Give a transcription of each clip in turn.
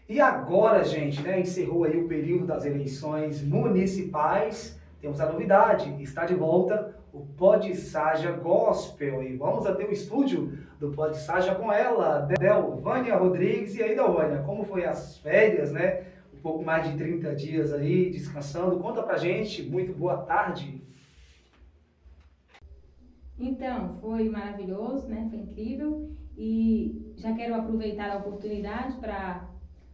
E agora, gente, né, encerrou aí o período das eleições municipais. Temos a novidade, está de volta o Pod Saja Gospel. E vamos até o estúdio do Pod Saja com ela, Delvânia Rodrigues. E aí, Delvânia, como foi as férias, né? Um pouco mais de 30 dias aí, descansando. Conta pra gente, muito boa tarde. Então, foi maravilhoso, né? Foi incrível. E já quero aproveitar a oportunidade para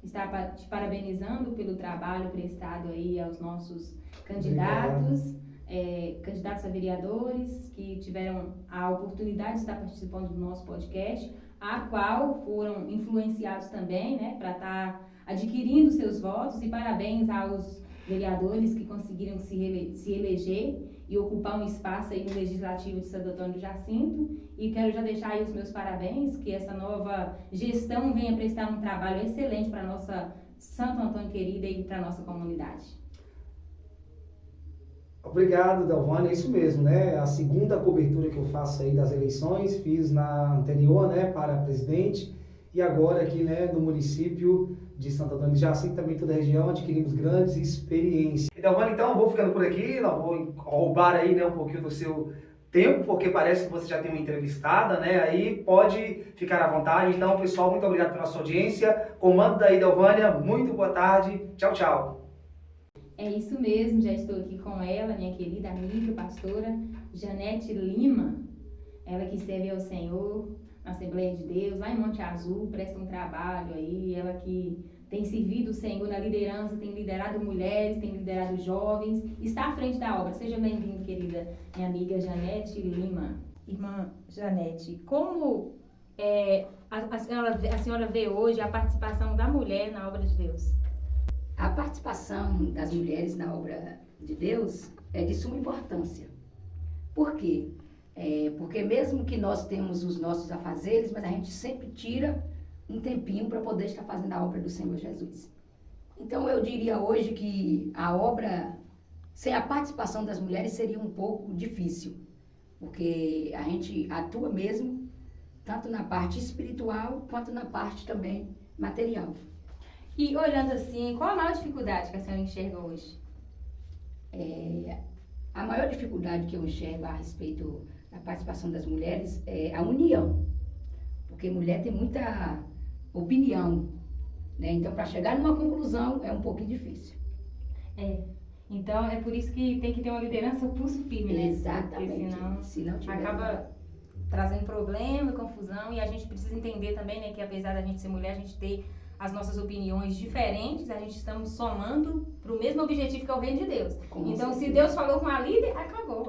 estar te parabenizando pelo trabalho prestado aí aos nossos candidatos, candidatos a vereadores que tiveram a oportunidade de estar participando do nosso podcast, a qual foram influenciados também, né, para estar adquirindo seus votos. E parabéns aos vereadores que conseguiram se eleger e ocupar um espaço aí no Legislativo de Santo Antônio do Jacinto. E quero já deixar aí os meus parabéns, que essa nova gestão venha prestar um trabalho excelente para a nossa Santo Antônio querida e para a nossa comunidade. Obrigado, Delvânia, é isso mesmo, né? A segunda cobertura que eu faço aí das eleições, fiz na anterior, né, para presidente, e agora aqui, né, no município de Santo Antônio de Jacinto, também toda a região, adquirimos grandes experiências. Delvânia, então, eu vou ficando por aqui, não vou roubar aí, né, um pouquinho do seu tempo, porque parece que você já tem uma entrevistada, né? Aí pode ficar à vontade. Então, pessoal, muito obrigado pela sua audiência. Comando daí, Delvânia, muito boa tarde. Tchau, tchau. É isso mesmo, já estou aqui com ela, minha querida amiga, pastora Janete Lima, ela que serve ao Senhor na Assembleia de Deus, lá em Monte Azul, presta um trabalho aí, ela que tem servido o Senhor na liderança, tem liderado mulheres, tem liderado jovens, está à frente da obra. Seja bem-vinda, querida minha amiga Janete Lima. Irmã Janete, como a senhora vê hoje a participação da mulher na obra de Deus? A participação das mulheres na obra de Deus é de suma importância. Por quê? Porque mesmo que nós temos os nossos afazeres, mas a gente sempre tira um tempinho para poder estar fazendo a obra do Senhor Jesus. Então eu diria hoje que a obra, sem a participação das mulheres, seria um pouco difícil. Porque a gente atua mesmo, tanto na parte espiritual, quanto na parte também material. E olhando assim, qual a maior dificuldade que a senhora enxerga hoje? A maior dificuldade que eu enxergo a respeito da participação das mulheres é a união. Porque mulher tem muita opinião, né? Então, para chegar numa conclusão é um pouquinho difícil. Então é por isso que tem que ter uma liderança pulso firme, né? Exatamente. Porque senão acaba trazendo problema, confusão, e a gente precisa entender também, né, que apesar da gente ser mulher, a gente ter as nossas opiniões diferentes, a gente estamos somando para o mesmo objetivo que é o reino de Deus. Então, se Deus falou com a líder, acabou.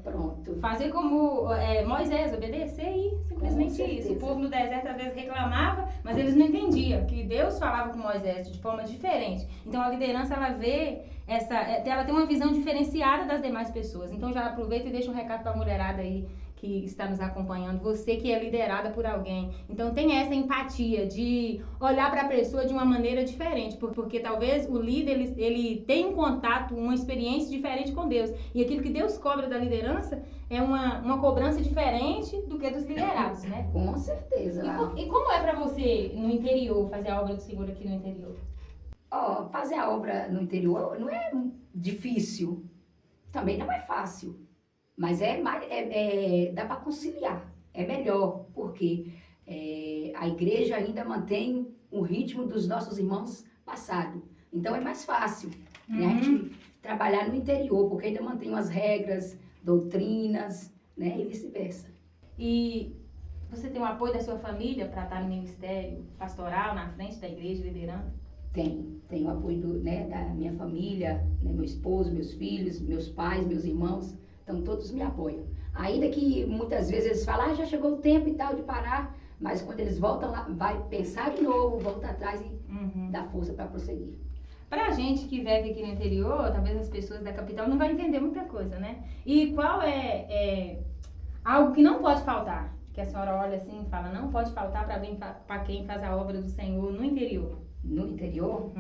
Pronto. Fazer como Moisés, obedecer e simplesmente isso. O povo no deserto às vezes reclamava, mas eles não entendiam que Deus falava com Moisés de forma diferente. Então, a liderança, ela tem uma visão diferenciada das demais pessoas. Então, já aproveita e deixa um recado para a mulherada aí que está nos acompanhando, você que é liderada por alguém. Então tem essa empatia de olhar para a pessoa de uma maneira diferente, porque talvez o líder ele tem um contato, uma experiência diferente com Deus. E aquilo que Deus cobra da liderança é uma cobrança diferente do que dos liderados, né? Com certeza. E como é para você no interior, fazer a obra do Senhor aqui no interior? Fazer a obra no interior não é difícil, também não é fácil. Mas dá para conciliar, é melhor, porque a igreja ainda mantém o ritmo dos nossos irmãos passados. Então é mais fácil, né, a gente trabalhar no interior, porque ainda mantém as regras, doutrinas, né, e vice-versa. E você tem o apoio da sua família para estar no ministério pastoral, na frente da igreja, liderando? Tenho o apoio da minha família, né, meu esposo, meus filhos, meus pais, meus irmãos. Então, todos me apoiam. Ainda que muitas vezes eles falam, já chegou o tempo e tal de parar, mas quando eles voltam lá, vai pensar de novo, volta atrás e dá força para prosseguir. Para a gente que vive aqui no interior, talvez as pessoas da capital não vão entender muita coisa, né? E qual é algo que não pode faltar? Que a senhora olha assim e fala, não pode faltar para quem faz a obra do Senhor no interior? No interior?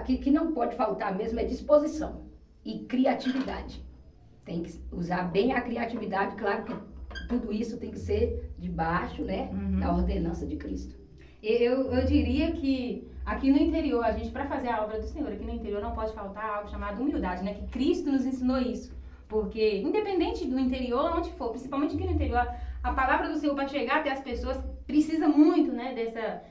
Que não pode faltar mesmo é disposição e criatividade. Tem que usar bem a criatividade, claro que tudo isso tem que ser debaixo, né, da ordenança de Cristo. Eu diria que aqui no interior, a gente, para fazer a obra do Senhor, aqui no interior não pode faltar algo chamado humildade, né? Que Cristo nos ensinou isso. Porque, independente do interior, onde for, principalmente aqui no interior, a palavra do Senhor para chegar até as pessoas precisa muito, né,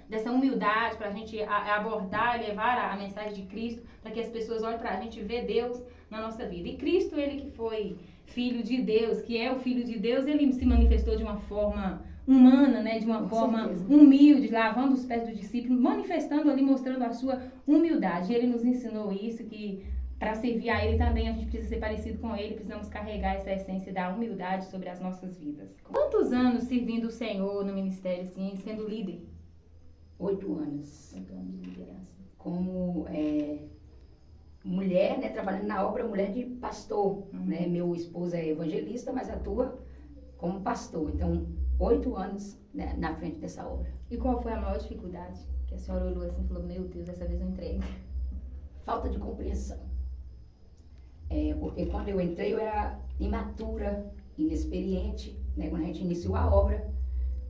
dessa humildade para a gente abordar e levar a mensagem de Cristo, para que as pessoas olhem para a gente ver Deus na nossa vida. E Cristo, ele que foi Filho de Deus, que é o Filho de Deus, ele se manifestou de uma forma humana, né, de uma forma humilde, lavando os pés do discípulo, manifestando ali, mostrando a sua humildade. Ele nos ensinou isso, que para servir a Ele também a gente precisa ser parecido com Ele, precisamos carregar essa essência da humildade sobre as nossas vidas. Quantos anos servindo o Senhor no ministério, assim, sendo líder? 8 anos. 8 anos de liderança. Como mulher, né, trabalhando na obra, mulher de pastor. Né? Meu esposo é evangelista, mas atua como pastor. Então, 8 anos, né, na frente dessa obra. E qual foi a maior dificuldade que a senhora olhou assim e falou, meu Deus, dessa vez eu entrego? Falta de compreensão. Porque quando eu entrei eu era imatura, inexperiente, né, quando a gente iniciou a obra,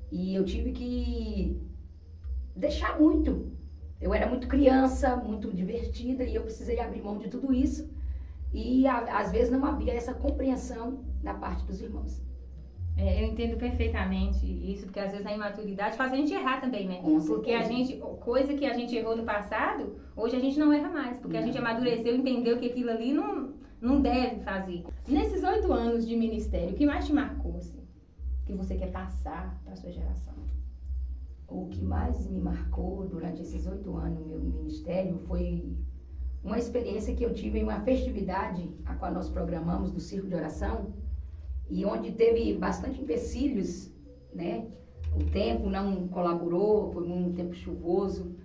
e eu tive que deixar muito. Eu era muito criança, muito divertida, e eu precisei abrir mão de tudo isso, e às vezes não havia essa compreensão da parte dos irmãos. Eu entendo perfeitamente isso, porque às vezes a imaturidade faz a gente errar também, né? Porque a gente, coisa que a gente errou no passado, hoje a gente não erra mais, porque a gente amadureceu, entendeu que aquilo ali não deve fazer. Nesses 8 anos de ministério, o que mais te marcou, assim, que você quer passar para a sua geração? O que mais me marcou durante esses 8 anos no meu ministério foi uma experiência que eu tive em uma festividade a qual nós programamos do Circo de Oração, e onde teve bastante empecilhos, né? O tempo não colaborou, foi um tempo chuvoso,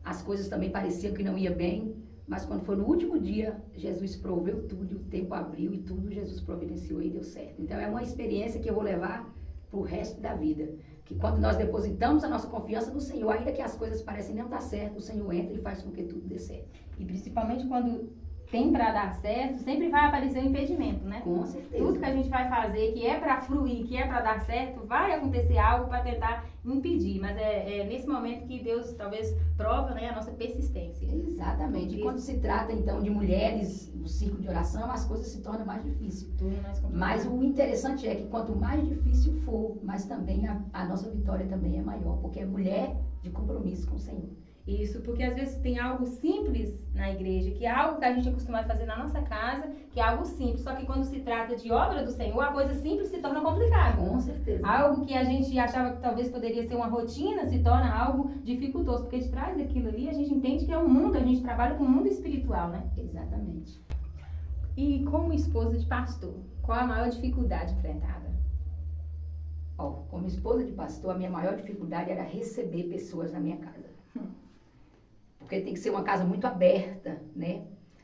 as coisas também pareciam que não ia bem, mas quando foi no último dia, Jesus proveu tudo, o tempo abriu e tudo Jesus providenciou e deu certo. Então é uma experiência que eu vou levar para o resto da vida, que quando nós depositamos a nossa confiança no Senhor, ainda que as coisas parecem não dar certo, o Senhor entra e faz com que tudo dê certo. E principalmente quando tem para dar certo, sempre vai aparecer um impedimento, né? Com certeza. Tudo que a gente vai fazer, que é para fluir, que é para dar certo, vai acontecer algo para tentar impedir. Mas é nesse momento que Deus talvez prova, né, a nossa persistência. Exatamente. E quando se trata, então, de mulheres no círculo de oração, as coisas se tornam mais difíceis. Tudo mais complicado. Mas o interessante é que quanto mais difícil for, mas também a nossa vitória também é maior, porque é mulher de compromisso com o Senhor. Isso, porque às vezes tem algo simples na igreja, que é algo que a gente é acostumado a fazer na nossa casa, que é algo simples, só que quando se trata de obra do Senhor, a coisa simples se torna complicada. Com certeza. Algo que a gente achava que talvez poderia ser uma rotina, se torna algo dificultoso, porque de trás daquilo ali a gente entende que é um mundo, a gente trabalha com o mundo espiritual, né? Exatamente. E como esposa de pastor, qual a maior dificuldade enfrentada? Como esposa de pastor, a minha maior dificuldade era receber pessoas na minha casa. Porque tem que ser uma casa muito aberta, né?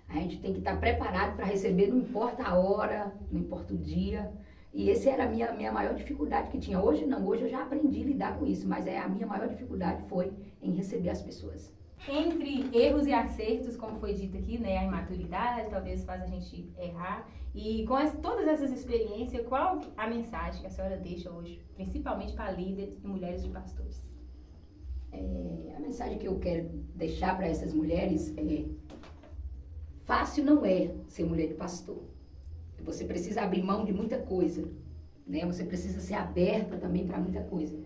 A gente tem que estar preparado para receber, não importa a hora, não importa o dia. E essa era a minha maior dificuldade que tinha. Hoje não, hoje eu já aprendi a lidar com isso, mas a minha maior dificuldade foi em receber as pessoas. Entre erros e acertos, como foi dito aqui, né? A imaturidade talvez faz a gente errar. E com todas essas experiências, qual a mensagem que a senhora deixa hoje, principalmente para líderes e mulheres de pastores? A mensagem que eu quero deixar para essas mulheres é: fácil não é ser mulher de pastor. Você precisa abrir mão de muita coisa, né? Você precisa ser aberta também para muita coisa.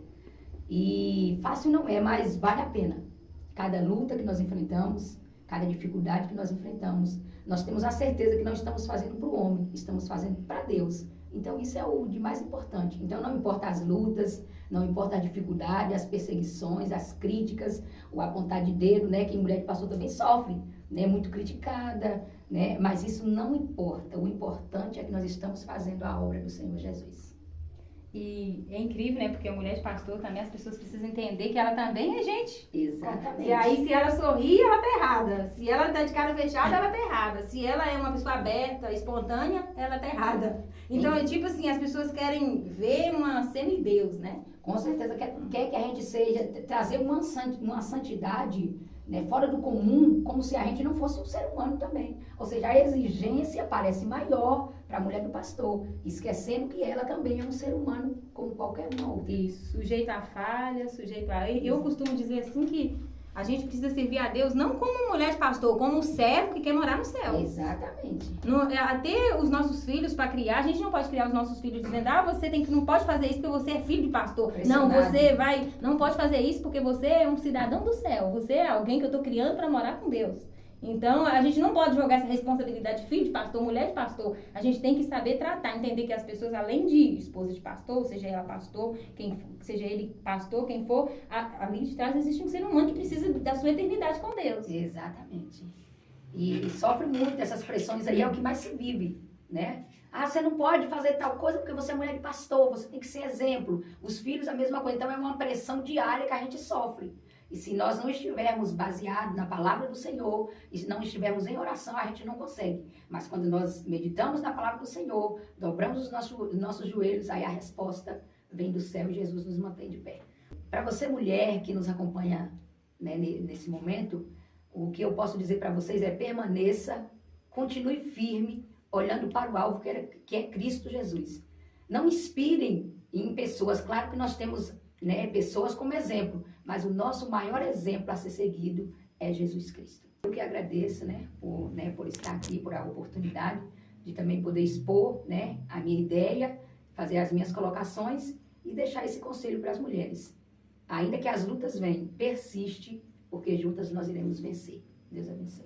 E fácil não é, mas vale a pena. Cada luta que nós enfrentamos, cada dificuldade que nós enfrentamos, nós temos a certeza que não estamos fazendo para o homem, estamos fazendo para Deus. Então isso é o de mais importante. Então não importa as lutas, não importa a dificuldade, as perseguições, as críticas, o apontar de dedo, né? Que mulher de pastor também sofre, né? Muito criticada, né? Mas isso não importa. O importante é que nós estamos fazendo a obra do Senhor Jesus. E é incrível, né? Porque a mulher de pastor também, as pessoas precisam entender que ela também é gente. Exatamente. E aí, se ela sorri, ela tá errada. Se ela tá de cara fechada, ela tá errada. Se ela é uma pessoa aberta, espontânea, ela tá errada. Então, é tipo assim, as pessoas querem ver uma semideus, né? Com certeza, quer que a gente seja, trazer uma santidade, né, fora do comum, como se a gente não fosse um ser humano também. Ou seja, a exigência parece maior para a mulher do pastor, esquecendo que ela também é um ser humano como qualquer um outro. Isso, sujeito a falha, sujeito a... Eu costumo dizer assim que a gente precisa servir a Deus não como mulher de pastor, como um servo que quer morar no céu. Exatamente. Até os nossos filhos para criar, a gente não pode criar os nossos filhos dizendo, não pode fazer isso porque você é filho de pastor. Não, não pode fazer isso porque você é um cidadão do céu. Você é alguém que eu estou criando para morar com Deus. Então, a gente não pode jogar essa responsabilidade de filho de pastor, mulher de pastor. A gente tem que saber tratar, entender que as pessoas, além de esposa de pastor, seja ela pastor, seja ele pastor, quem for, ali de trás existe um ser humano que precisa da sua eternidade com Deus. Exatamente. E sofre muito essas pressões aí, é o que mais se vive, né? Ah, você não pode fazer tal coisa porque você é mulher de pastor, você tem que ser exemplo. Os filhos, a mesma coisa. Então, é uma pressão diária que a gente sofre. E se nós não estivermos baseados na palavra do Senhor, e se não estivermos em oração, a gente não consegue. Mas quando nós meditamos na palavra do Senhor, dobramos os nossos joelhos, aí a resposta vem do céu e Jesus nos mantém de pé. Para você, mulher, que nos acompanha, né, nesse momento, o que eu posso dizer para vocês é permaneça, continue firme, olhando para o alvo que é Cristo Jesus. Não inspirem em pessoas, claro que nós temos, né, pessoas como exemplo, mas o nosso maior exemplo a ser seguido é Jesus Cristo. Eu que agradeço, né, por estar aqui, por a oportunidade de também poder expor, né, a minha ideia, fazer as minhas colocações e deixar esse conselho para as mulheres. Ainda que as lutas venham, persiste, porque juntas nós iremos vencer. Deus abençoe.